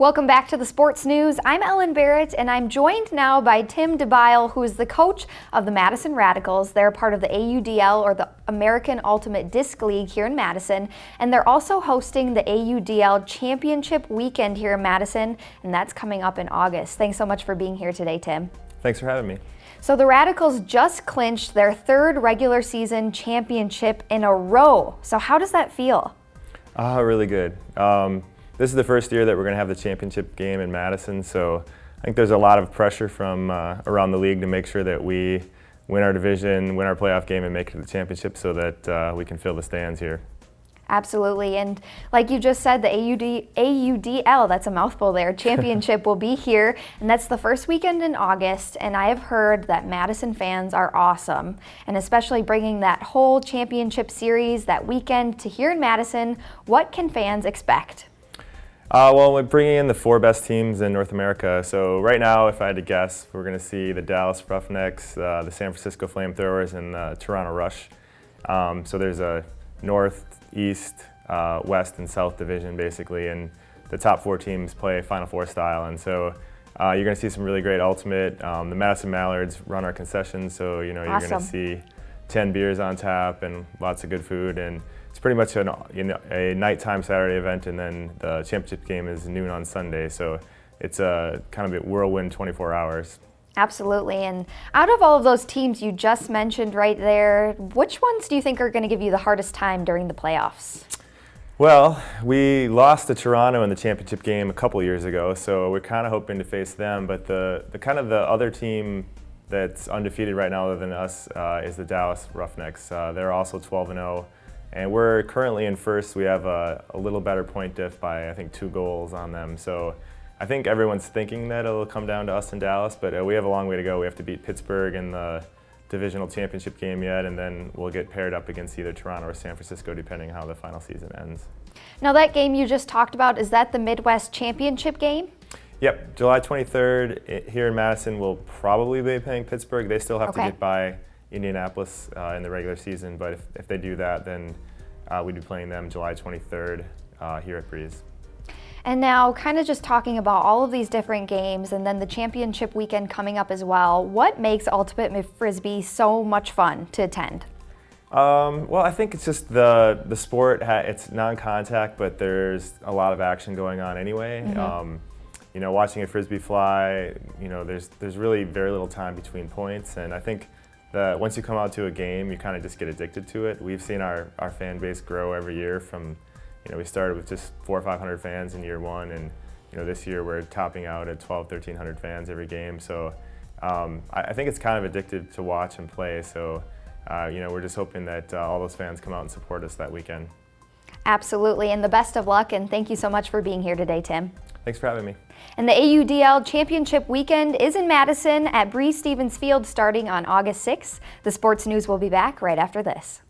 Welcome back to the Sports News. I'm Ellen Barrett, and I'm joined now by Tim Debyl, who is the coach of the Madison Radicals. They're part of the AUDL, or the American Ultimate Disc League, here in Madison, and they're also hosting the AUDL Championship Weekend here in Madison, and that's coming up in August. Thanks so much for being here today, Tim. Thanks for having me. So the Radicals just clinched their third regular season championship in a row. So how does that feel? Really good. This is the first year that we're going to have the championship game in Madison, so I think there's a lot of pressure from around the league to make sure that we win our division, win our playoff game, and make it to the championship so that we can fill the stands here. Absolutely, and like you just said, the AUDL, that's a mouthful there, championship will be here, and that's the first weekend in August, and I have heard that Madison fans are awesome, and especially bringing that whole championship series that weekend to here in Madison. What can fans expect? Well, we're bringing in the 4 best teams in North America. So right now, if I had to guess, we're going to see the Dallas Roughnecks, the San Francisco Flamethrowers, and the Toronto Rush. So there's a North, East, West, and South division, basically, and the top 4 teams play Final Four style. And so you're going to see some really great ultimate. The Madison Mallards run our concessions, so you're Awesome. going to see 10 beers on tap and lots of good food. And it's pretty much a nighttime Saturday event, and then the championship game is noon on Sunday. So it's a kind of a whirlwind 24 hours. Absolutely, and out of all of those teams you just mentioned right there, which ones do you think are going to give you the hardest time during the playoffs? Well, we lost to Toronto in the championship game a couple years ago, so we're kind of hoping to face them. But the other team that's undefeated right now other than us is the Dallas Roughnecks. They're also 12-0. And we're currently in first. We have a little better point diff by, I think, 2 goals on them. So I think everyone's thinking that it'll come down to us in Dallas, but we have a long way to go. We have to beat Pittsburgh in the divisional championship game yet, and then we'll get paired up against either Toronto or San Francisco, depending how the final season ends. Now that game you just talked about, is that the Midwest Championship game? Yep, July 23rd here in Madison. We'll probably be playing Pittsburgh. They still have to get by Indianapolis in the regular season, but if they do that, then we'd be playing them July 23rd here at Breeze. And now, kind of just talking about all of these different games and then the championship weekend coming up as well, what makes Ultimate Frisbee so much fun to attend? Well, I think it's just the sport, it's non-contact, but there's a lot of action going on anyway. Mm-hmm. Watching a Frisbee fly, there's really very little time between points, and I think that once you come out to a game, you kind of just get addicted to it. We've seen our fan base grow every year from, we started with just 400 or 500 fans in year 1, and this year we're topping out at 1,200-1,300 fans every game. So I think it's kind of addictive to watch and play. So we're just hoping that all those fans come out and support us that weekend. Absolutely, and the best of luck, and thank you so much for being here today, Tim. Thanks for having me. And the AUDL Championship Weekend is in Madison at Breeze Stevens Field starting on August 6th. The Sports News will be back right after this.